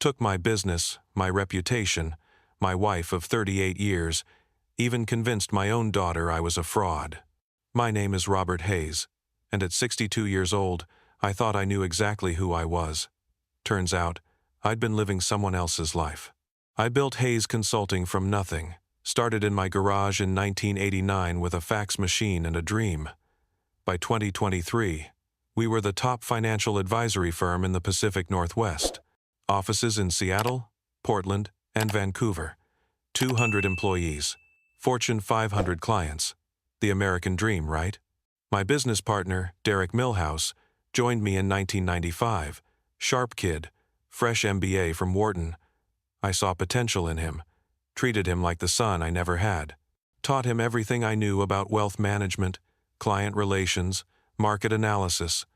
Took my business, my reputation, my wife of 38 years, even convinced my own daughter I was a fraud. My name is Robert Hayes, and at 62 years old, I thought I knew exactly who I was. Turns out, I'd been living someone else's life. I built Hayes Consulting from nothing, started in my garage in 1989 with a fax machine and a dream. By 2023, we were the top financial advisory firm in the Pacific Northwest. Offices in Seattle, Portland, and Vancouver. 200 employees. Fortune 500 clients. The American dream, right? My business partner, Derek Millhouse, joined me in 1995. Sharp kid, fresh MBA from Wharton. I saw potential in him, treated him like the son I never had. Taught him everything I knew about wealth management, client relations, market analysis.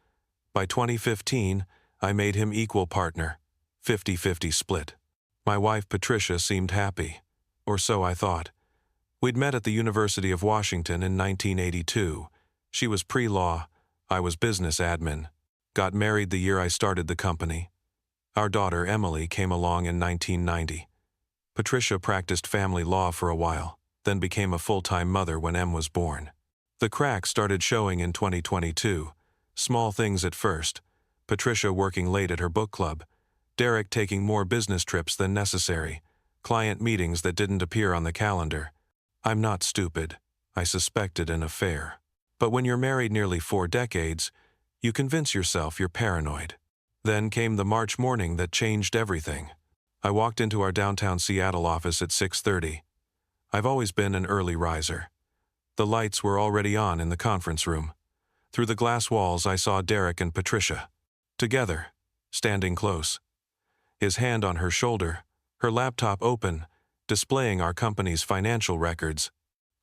By 2015, I made him equal partner, 50-50 split. My wife Patricia seemed happy, or so I thought. We'd met at the University of Washington in 1982. She was pre-law, I was business admin. Got married the year I started the company. Our daughter Emily came along in 1990. Patricia practiced family law for a while, then became a full-time mother when Em was born. The cracks started showing in 2022. Small things at first. Patricia working late at her book club. Derek taking more business trips than necessary. Client meetings that didn't appear on the calendar. I'm not stupid. I suspected an affair. But when you're married nearly 4 decades, you convince yourself you're paranoid. Then came the March morning that changed everything. I walked into our downtown Seattle office at 6:30. I've always been an early riser. The lights were already on in the conference room. Through the glass walls I saw Derek and Patricia. Together, standing close. His hand on her shoulder, her laptop open, displaying our company's financial records.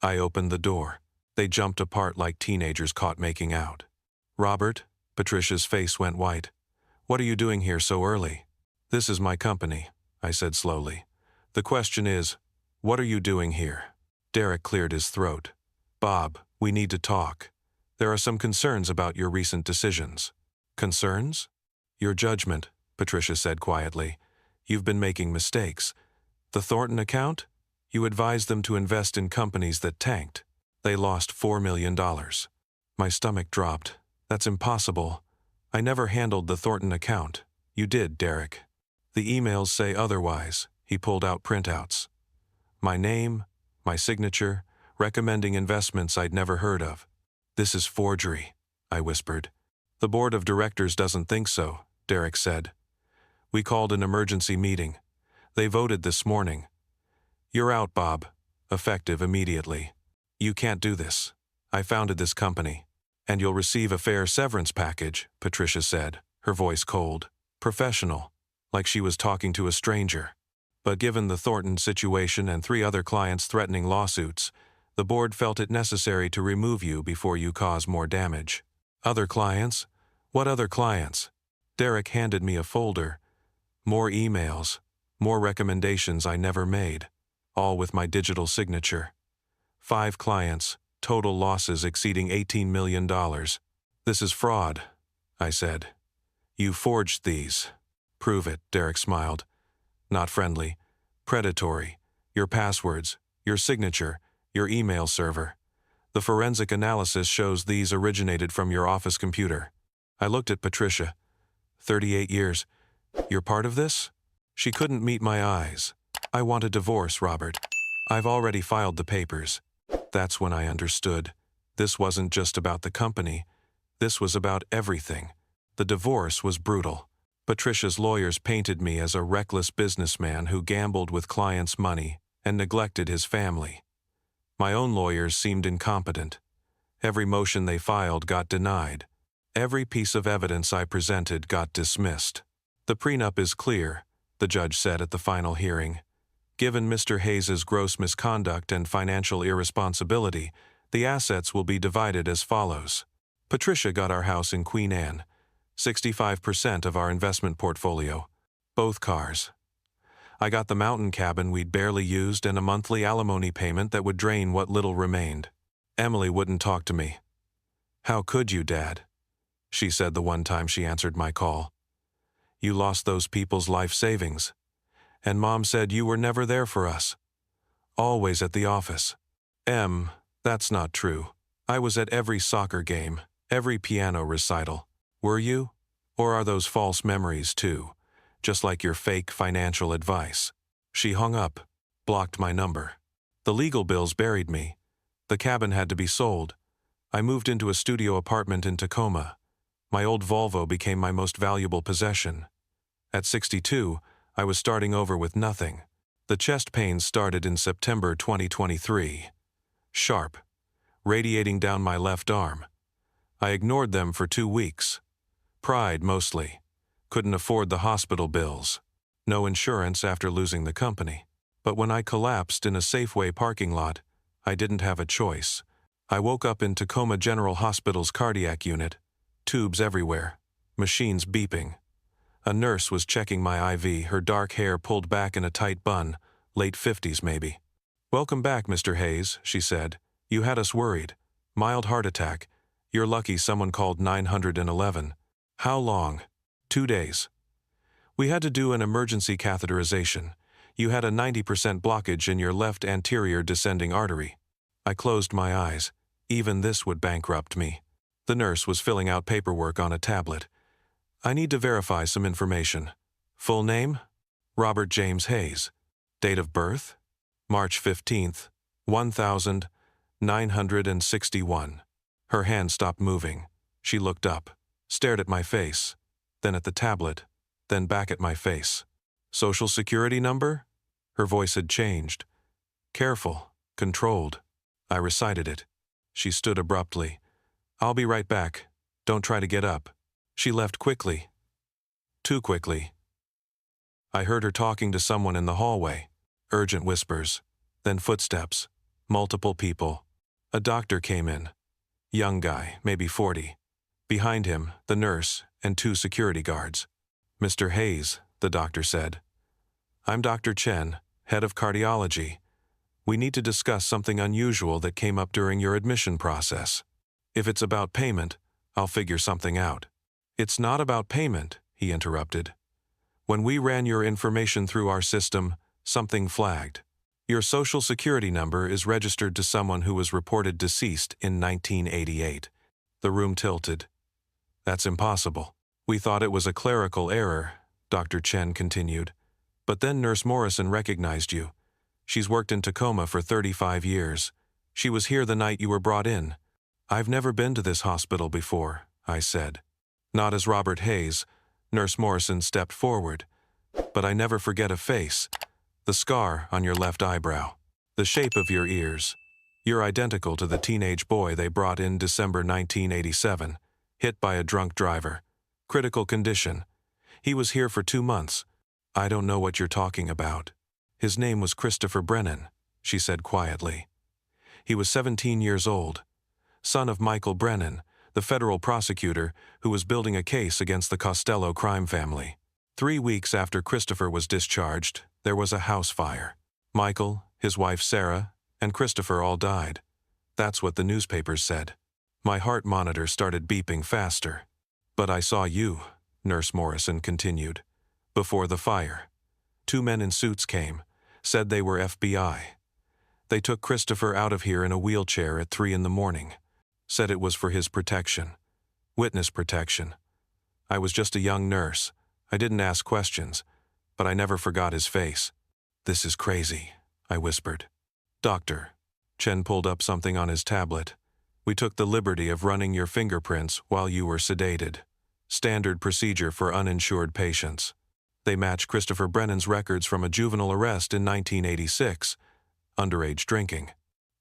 I opened the door. They jumped apart like teenagers caught making out. Robert, Patricia's face went white. What are you doing here so early? This is my company, I said slowly. The question is, what are you doing here? Derek cleared his throat. Bob, we need to talk. There are some concerns about your recent decisions. Concerns? Your judgment, Patricia said quietly. You've been making mistakes. The Thornton account? You advised them to invest in companies that tanked. They lost $4 million. My stomach dropped. That's impossible. I never handled the Thornton account. You did, Derek. The emails say otherwise. He pulled out printouts. My name, my signature, recommending investments I'd never heard of. This is forgery, I whispered. The board of directors doesn't think so, Derek said. We called an emergency meeting. They voted this morning. You're out, Bob. Effective immediately. You can't do this. I founded this company. And you'll receive a fair severance package, Patricia said, her voice cold, professional, like she was talking to a stranger. But given the Thornton situation and 3 other clients threatening lawsuits, the board felt it necessary to remove you before you cause more damage. Other clients? What other clients? Derek handed me a folder. More emails, more recommendations I never made, all with my digital signature. 5 clients, total losses exceeding $18 million. This is fraud, I said. You forged these. Prove it, Derek smiled. Not friendly. Predatory. Your passwords, your signature, your email server. The forensic analysis shows these originated from your office computer. I looked at Patricia. 38 years. You're part of this? She couldn't meet my eyes. I want a divorce, Robert. I've already filed the papers. That's when I understood. This wasn't just about the company. This was about everything. The divorce was brutal. Patricia's lawyers painted me as a reckless businessman who gambled with clients' money and neglected his family. My own lawyers seemed incompetent. Every motion they filed got denied. Every piece of evidence I presented got dismissed. The prenup is clear, the judge said at the final hearing. Given Mr. Hayes's gross misconduct and financial irresponsibility, the assets will be divided as follows. Patricia got our house in Queen Anne, 65% of our investment portfolio, both cars. I got the mountain cabin we'd barely used and a monthly alimony payment that would drain what little remained. Emily wouldn't talk to me. How could you, Dad? She said the one time she answered my call. You lost those people's life savings. And Mom said you were never there for us. Always at the office. That's not true. I was at every soccer game, every piano recital. Were you? Or are those false memories too? Just like your fake financial advice. She hung up, blocked my number. The legal bills buried me. The cabin had to be sold. I moved into a studio apartment in Tacoma. My old Volvo became my most valuable possession. At 62, I was starting over with nothing. The chest pains started in September 2023. Sharp, radiating down my left arm. I ignored them for 2 weeks. Pride, mostly. Couldn't afford the hospital bills. No insurance after losing the company. But when I collapsed in a Safeway parking lot, I didn't have a choice. I woke up in Tacoma General Hospital's cardiac unit. Tubes everywhere. Machines beeping. A nurse was checking my IV, her dark hair pulled back in a tight bun, late 50s maybe. "Welcome back, Mr. Hayes," she said. "You had us worried. Mild heart attack. You're lucky someone called 911. How long?" 2 days. "We had to do an emergency catheterization. You had a 90% blockage in your left anterior descending artery." I closed my eyes. Even this would bankrupt me. The nurse was filling out paperwork on a tablet. "I need to verify some information. Full name? Robert James Hayes. Date of birth? March 15th, 1961. Her hand stopped moving. She looked up, stared at my face, then at the tablet, then back at my face. "Social Security number?" Her voice had changed. Careful, controlled. I recited it. She stood abruptly. "I'll be right back. Don't try to get up." She left quickly. Too quickly. I heard her talking to someone in the hallway. Urgent whispers. Then footsteps. Multiple people. A doctor came in. Young guy, maybe 40. Behind him, the nurse and 2 security guards. "Mr. Hayes," the doctor said. "I'm Dr. Chen, head of cardiology. We need to discuss something unusual that came up during your admission process. If it's about payment, I'll figure something out." "It's not about payment," he interrupted. "When we ran your information through our system, something flagged. Your Social Security number is registered to someone who was reported deceased in 1988. The room tilted. "That's impossible. We thought it was a clerical error," Dr. Chen continued. "But then Nurse Morrison recognized you. She's worked in Tacoma for 35 years. She was here the night you were brought in." "I've never been to this hospital before," I said. "Not as Robert Hayes." Nurse Morrison stepped forward. "But I never forget a face. The scar on your left eyebrow. The shape of your ears. You're identical to the teenage boy they brought in December 1987, hit by a drunk driver. Critical condition. He was here for 2 months. I don't know what you're talking about." "His name was Christopher Brennan," she said quietly. "He was 17 years old. Son of Michael Brennan, the federal prosecutor who was building a case against the Costello crime family. 3 weeks after Christopher was discharged, there was a house fire. Michael, his wife Sarah, and Christopher all died. That's what the newspapers said." My heart monitor started beeping faster. "But I saw you," Nurse Morrison continued. "Before the fire. 2 men in suits came, said they were FBI. They took Christopher out of here in a wheelchair at 3 in the morning. Said it was for his protection. Witness protection. I was just a young nurse. I didn't ask questions, but I never forgot his face." "This is crazy," I whispered. "Doctor." Chen pulled up something on his tablet. "We took the liberty of running your fingerprints while you were sedated. Standard procedure for uninsured patients. They match Christopher Brennan's records from a juvenile arrest in 1986. Underage drinking."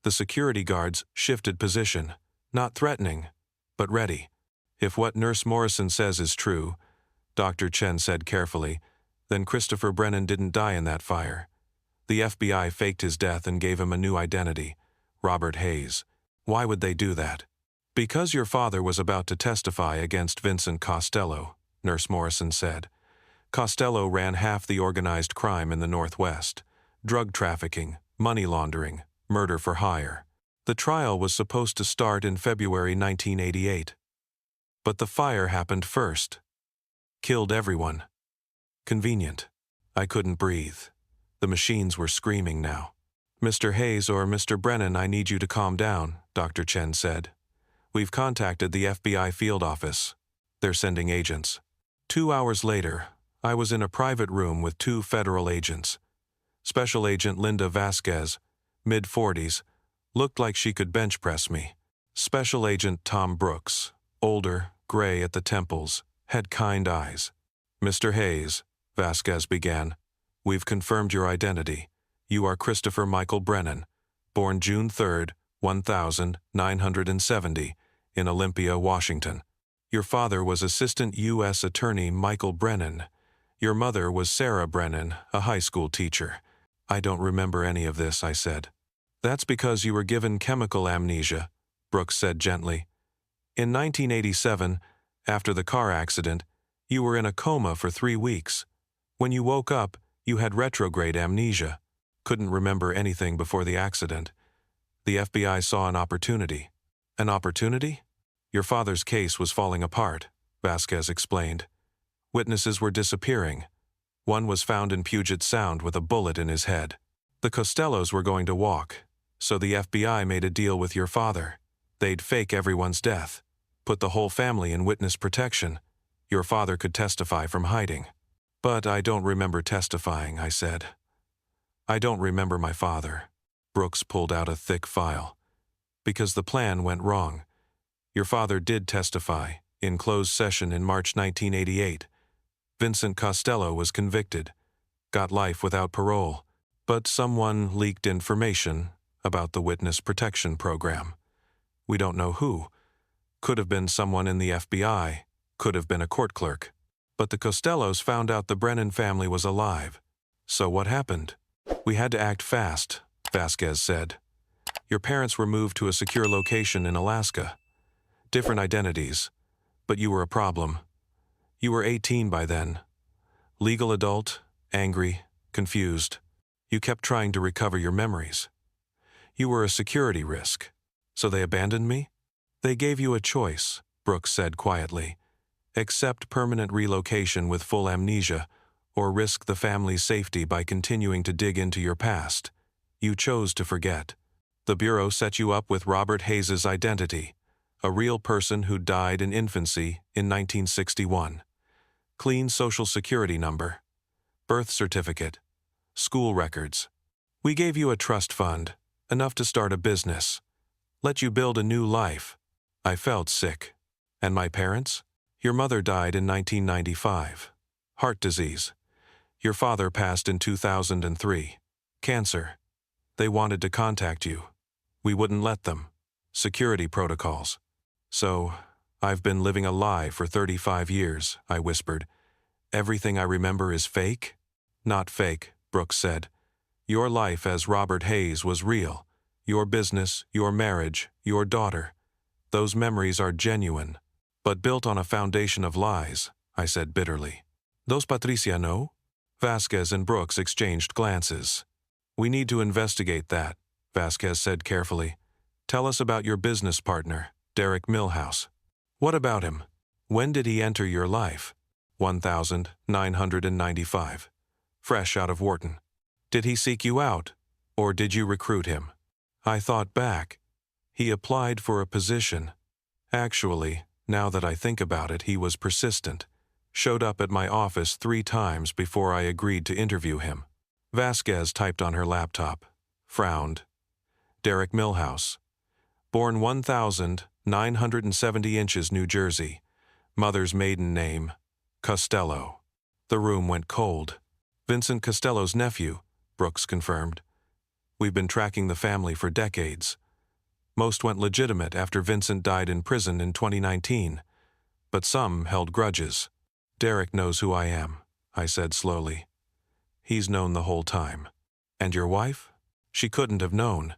The security guards shifted position, not threatening, but ready. "If what Nurse Morrison says is true," Dr. Chen said carefully, "then Christopher Brennan didn't die in that fire. The FBI faked his death and gave him a new identity, Robert Hayes. Why would they do that?" "Because your father was about to testify against Vincent Costello," Nurse Morrison said. "Costello ran half the organized crime in the Northwest. Drug trafficking, money laundering, murder for hire. The trial was supposed to start in February 1988. But the fire happened first. Killed everyone. Convenient. I couldn't breathe. The machines were screaming now. "Mr. Hayes or Mr. Brennan, I need you to calm down," Dr. Chen said. "We've contacted the FBI field office. They're sending agents." 2 hours later, I was in a private room with 2 federal agents. Special Agent Linda Vasquez, mid-40s, looked like she could bench press me. Special Agent Tom Brooks, older, gray at the temples, had kind eyes. "Mr. Hayes," Vasquez began, "we've confirmed your identity. You are Christopher Michael Brennan, born June 3, 1970, in Olympia, Washington. Your father was Assistant U.S. Attorney Michael Brennan. Your mother was Sarah Brennan, a high school teacher." "I don't remember any of this," I said. "That's because you were given chemical amnesia," Brooks said gently. "In 1987, after the car accident, you were in a coma for 3 weeks. When you woke up, you had retrograde amnesia. Couldn't remember anything before the accident. The FBI saw an opportunity." "An opportunity?" "Your father's case was falling apart," Vasquez explained. "Witnesses were disappearing. One was found in Puget Sound with a bullet in his head. The Costellos were going to walk, so the FBI made a deal with your father. They'd fake everyone's death, put the whole family in witness protection. Your father could testify from hiding." "But I don't remember testifying," I said. "I don't remember my father." Brooks pulled out a thick file. "Because the plan went wrong. Your father did testify, in closed session in March 1988. Vincent Costello was convicted, got life without parole, but someone leaked information about the witness protection program. We don't know who. Could have been someone in the FBI, could have been a court clerk. But the Costellos found out the Brennan family was alive. So what happened? We had to act fast," Vasquez said. "Your parents were moved to a secure location in Alaska. Different identities, but you were a problem. You were 18 by then. Legal adult, angry, confused. You kept trying to recover your memories. You were a security risk. So they abandoned me? They gave you a choice," Brooks said quietly. "Accept permanent relocation with full amnesia, or risk the family's safety by continuing to dig into your past. You chose to forget. The Bureau set you up with Robert Hayes's identity, a real person who died in infancy in 1961. Clean Social Security number, birth certificate, school records. We gave you a trust fund, enough to start a business. Let you build a new life." I felt sick. "And my parents? Your mother died in 1995. Heart disease. Your father passed in 2003. Cancer. They wanted to contact you. We wouldn't let them. Security protocols. So, I've been living a lie for 35 years, I whispered. "Everything I remember is fake?" "Not fake," Brooks said. "Your life as Robert Hayes was real. Your business, your marriage, your daughter. Those memories are genuine, but built on a foundation of lies," I said bitterly. "Dos Patricia no?" Vasquez and Brooks exchanged glances. "We need to investigate that," Vasquez said carefully. "Tell us about your business partner, Derek Millhouse. What about him? When did he enter your life?" 1995. Fresh out of Wharton. "Did he seek you out, or did you recruit him?" I thought back. He applied for a position. Actually, now that I think about it, he was persistent. Showed up at my office 3 times before I agreed to interview him. Vasquez typed on her laptop. Frowned. Derek Millhouse. Born 1970 inches, New Jersey. Mother's maiden name, Costello. The room went cold. "Vincent Costello's nephew," Brooks confirmed. "We've been tracking the family for decades. Most went legitimate after Vincent died in prison in 2019, but some held grudges. Derek knows who I am," I said slowly. "He's known the whole time." "And your wife?" "She couldn't have known.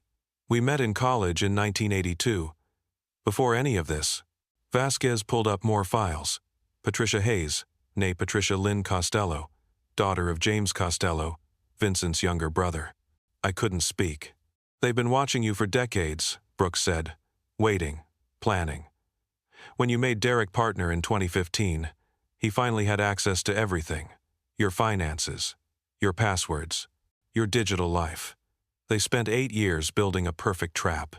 We met in college in 1982. Before any of this." Vasquez pulled up more files. Patricia Hayes, née Patricia Lynn Costello, daughter of James Costello, Vincent's younger brother. I couldn't speak. "They've been watching you for decades," Brooks said. "Waiting, planning. When you made Derek partner in 2015, he finally had access to everything. your finances, your passwords, your digital life. They spent 8 years building a perfect trap.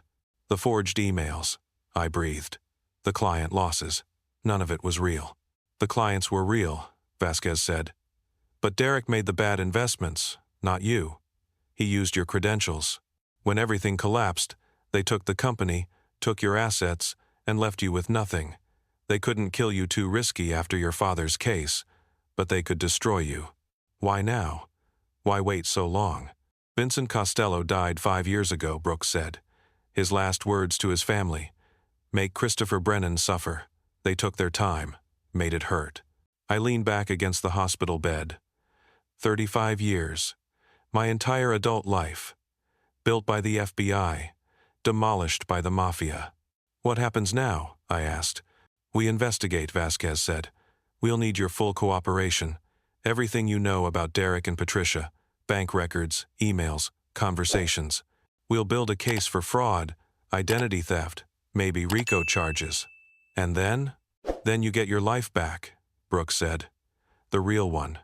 The forged emails, I breathed. The client losses, none of it was real. The clients were real, Vasquez said. But Derek made the bad investments, not you. He used your credentials. When everything collapsed, they took the company, took your assets, and left you with nothing. They couldn't kill you too risky after your father's case, but they could destroy you. Why now? Why wait so long? Vincent Costello died 5 years ago, Brooks said. His last words to his family: make Christopher Brennan suffer. They took their time, made it hurt. I leaned back against the hospital bed. 35 years. My entire adult life. Built by the FBI. Demolished by the mafia. What happens now? I asked. We investigate, Vasquez said. We'll need your full cooperation. Everything you know about Derek and Patricia. Bank records, emails, conversations. We'll build a case for fraud, identity theft, maybe RICO charges. And then? Then you get your life back, Brooks said. The real one.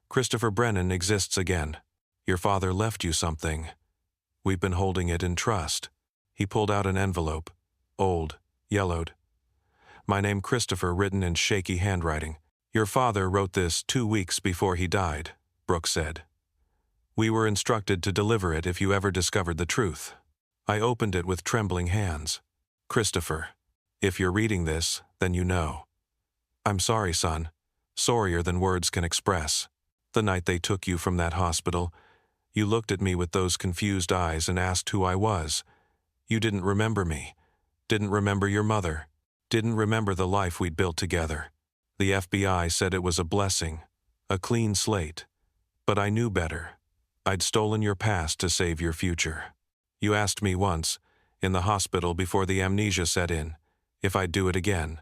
Christopher Brennan exists again. Your father left you something. We've been holding it in trust. He pulled out an envelope. Old, yellowed. My name Christopher written in shaky handwriting. Your father wrote this 2 weeks before he died, Brooks said. We were instructed to deliver it if you ever discovered the truth. I opened it with trembling hands. Christopher, if you're reading this, then you know. I'm sorry, son. Sorrier than words can express. The night they took you from that hospital, you looked at me with those confused eyes and asked who I was. You didn't remember me. Didn't remember your mother. Didn't remember the life we'd built together. The FBI said it was a blessing, a clean slate. But I knew better. I'd stolen your past to save your future. You asked me once, in the hospital before the amnesia set in, if I'd do it again.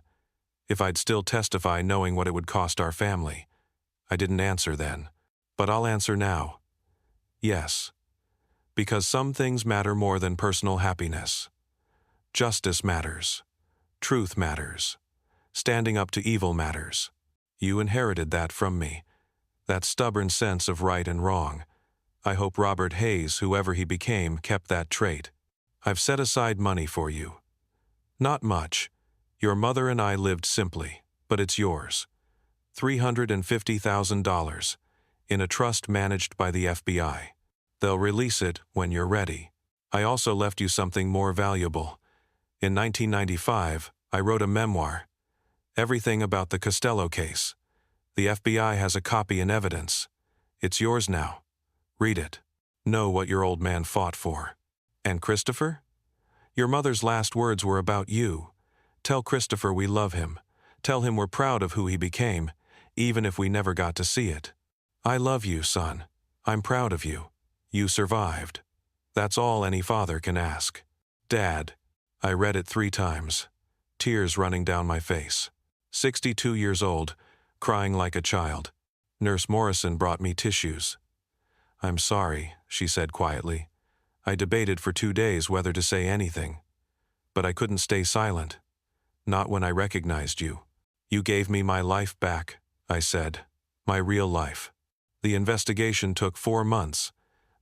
If I'd still testify knowing what it would cost our family. I didn't answer then, but I'll answer now. Yes. Because some things matter more than personal happiness. Justice matters. Truth matters. Standing up to evil matters. You inherited that from me. That stubborn sense of right and wrong. I hope Robert Hayes, whoever he became, kept that trait. I've set aside money for you. Not much. Your mother and I lived simply, but it's yours. $350,000 in a trust managed by the FBI. They'll release it when you're ready. I also left you something more valuable. In 1995, I wrote a memoir. Everything about the Costello case. The FBI has a copy in evidence. It's yours now. Read it. Know what your old man fought for. And Christopher? Your mother's last words were about you. Tell Christopher we love him. Tell him we're proud of who he became, even if we never got to see it. I love you, son. I'm proud of you. You survived. That's all any father can ask. Dad. I read it 3 times. Tears running down my face. 62 years old, crying like a child. Nurse Morrison brought me tissues. I'm sorry, she said quietly. I debated for 2 days whether to say anything. But I couldn't stay silent. Not when I recognized you. You gave me my life back, I said. My real life. The investigation took 4 months.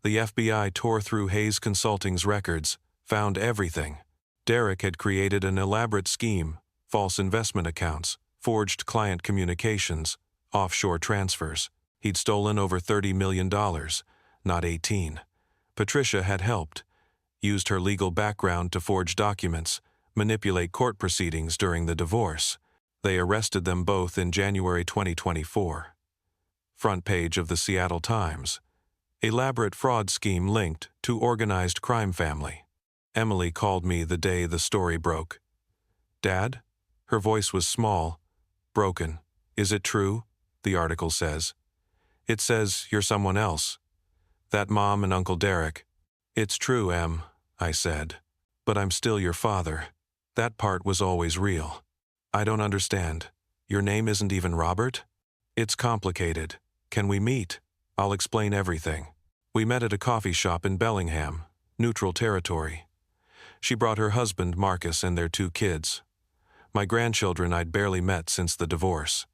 The FBI tore through Hayes Consulting's records, found everything. Derek had created an elaborate scheme, false investment accounts, forged client communications, offshore transfers. He'd stolen over $30 million, not 18. Patricia had helped, used her legal background to forge documents, manipulate court proceedings during the divorce. They arrested them both in January 2024. Front page of the Seattle Times. Elaborate fraud scheme linked to organized crime family. Emily called me the day the story broke. Dad? Her voice was small, broken. Is it true? The article says. It says you're someone else. That Mom and Uncle Derek. It's true, Em, I said. But I'm still your father. That part was always real. I don't understand. Your name isn't even Robert? It's complicated. Can we meet? I'll explain everything. We met at a coffee shop in Bellingham, neutral territory. She brought her husband, Marcus, and their 2 kids. My grandchildren I'd barely met since the divorce.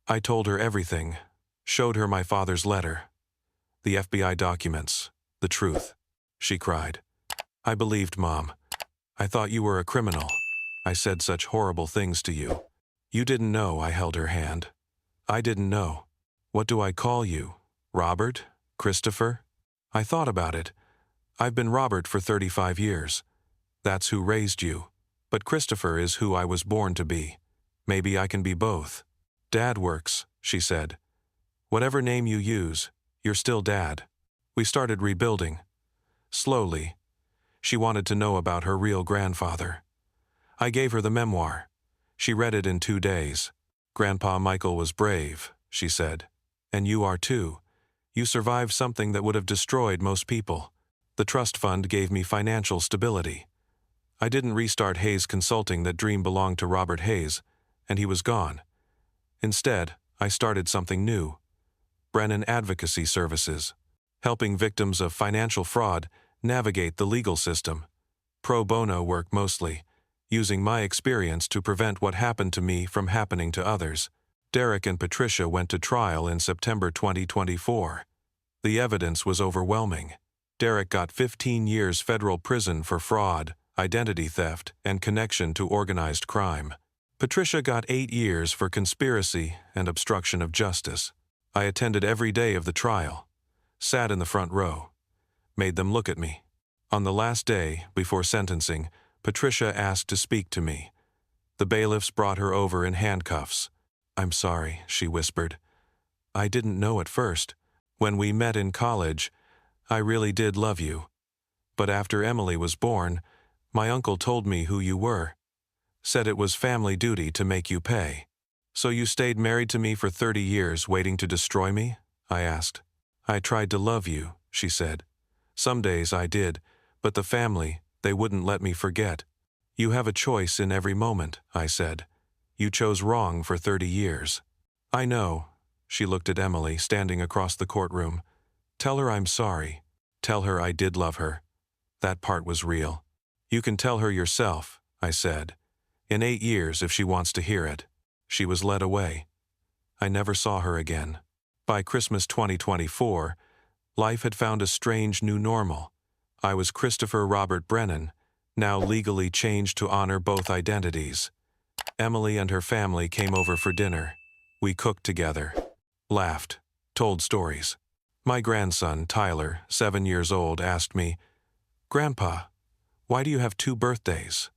I told her everything. Showed her my father's letter. The FBI documents. The truth. She cried. I believed, Mom. I thought you were a criminal. I said such horrible things to you. You didn't know. I held her hand. I didn't know. What do I call you? Robert? Christopher? I thought about it. I've been Robert for 35 years. That's who raised you. But Christopher is who I was born to be. Maybe I can be both. Dad works, she said. Whatever name you use, you're still Dad. We started rebuilding. Slowly. She wanted to know about her real grandfather. I gave her the memoir. She read it in 2 days. Grandpa Michael was brave, she said. And you are too. You survived something that would have destroyed most people. The trust fund gave me financial stability. I didn't restart Hayes Consulting. That dream belonged to Robert Hayes, and he was gone. Instead, I started something new. Brennan Advocacy Services, helping victims of financial fraud navigate the legal system. Pro bono work mostly, using my experience to prevent what happened to me from happening to others. Derek and Patricia went to trial in September 2024. The evidence was overwhelming. Derek got 15 years federal prison for fraud, identity theft, and connection to organized crime. Patricia got 8 years for conspiracy and obstruction of justice. I attended every day of the trial, sat in the front row, made them look at me. On the last day, before sentencing, Patricia asked to speak to me. The bailiffs brought her over in handcuffs. I'm sorry, she whispered. I didn't know at first. When we met in college, I really did love you. But after Emily was born, my uncle told me who you were. Said it was family duty to make you pay. So you stayed married to me for 30 years waiting to destroy me? I asked. I tried to love you, she said. Some days I did, but the family, they wouldn't let me forget. You have a choice in every moment, I said. You chose wrong for 30 years. I know. She looked at Emily, standing across the courtroom. Tell her I'm sorry. Tell her I did love her. That part was real. You can tell her yourself, I said. In 8 years if she wants to hear it. She was led away. I never saw her again. By Christmas 2024, life had found a strange new normal. I was Christopher Robert Brennan, now legally changed to honor both identities. Emily and her family came over for dinner. We cooked together, laughed, told stories. My grandson, Tyler, 7 years old, asked me, Grandpa, why do you have 2 birthdays?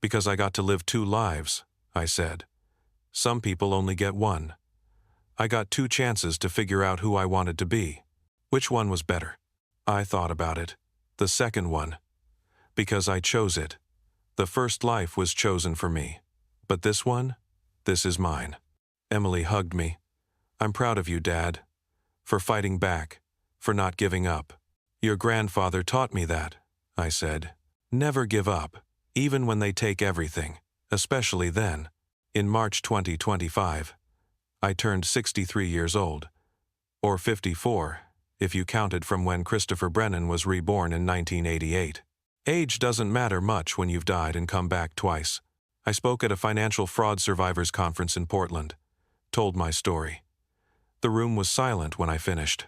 Because I got to live 2 lives, I said. Some people only get 1. I got 2 chances to figure out who I wanted to be. Which one was better? I thought about it. The second one. Because I chose it. The first life was chosen for me. But this one? This is mine. Emily hugged me. I'm proud of you, Dad. For fighting back. For not giving up. Your grandfather taught me that, I said. Never give up, even when they take everything, especially then. In March 2025, I turned 63 years old. Or 54, if you counted from when Christopher Brennan was reborn in 1988. Age doesn't matter much when you've died and come back twice. I spoke at a financial fraud survivors conference in Portland. Told my story. The room was silent when I finished.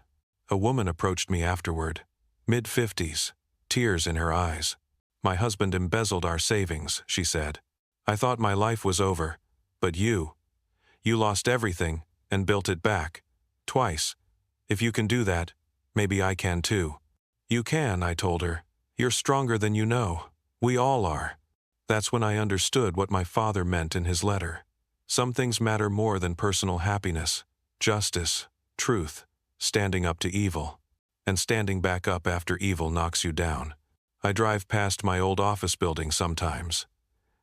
A woman approached me afterward. Mid-50s, tears in her eyes. My husband embezzled our savings, she said. I thought my life was over. But you lost everything and built it back. Twice. If you can do that, maybe I can too. You can, I told her. You're stronger than you know. We all are. That's when I understood what my father meant in his letter. Some things matter more than personal happiness, justice, truth, standing up to evil. And standing back up after evil knocks you down. I drive past my old office building sometimes.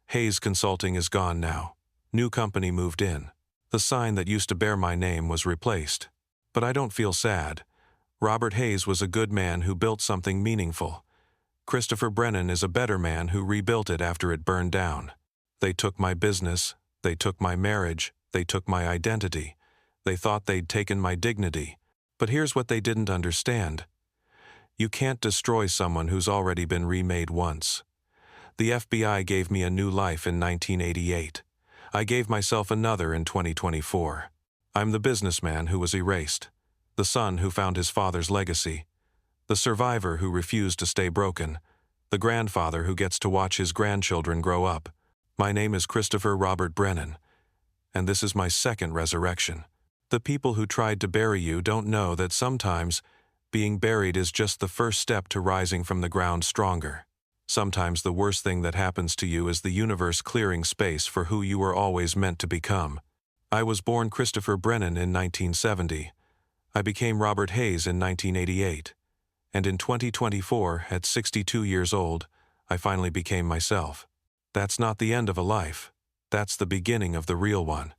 Hayes Consulting is gone now. New company moved in. The sign that used to bear my name was replaced. But I don't feel sad. Robert Hayes was a good man who built something meaningful. Christopher Brennan is a better man who rebuilt it after it burned down. They took my business, they took my marriage, they took my identity. They thought they'd taken my dignity. But here's what they didn't understand. You can't destroy someone who's already been remade once. The FBI gave me a new life in 1988. I gave myself another in 2024. I'm the businessman who was erased, the son who found his father's legacy, the survivor who refused to stay broken, the grandfather who gets to watch his grandchildren grow up. My name is Christopher Robert Brennan, and this is my second resurrection. The people who tried to bury you don't know that sometimes being buried is just the first step to rising from the ground stronger. Sometimes the worst thing that happens to you is the universe clearing space for who you were always meant to become. I was born Christopher Brennan in 1970. I became Robert Hayes in 1988. And in 2024, at 62 years old, I finally became myself. That's not the end of a life. That's the beginning of the real one.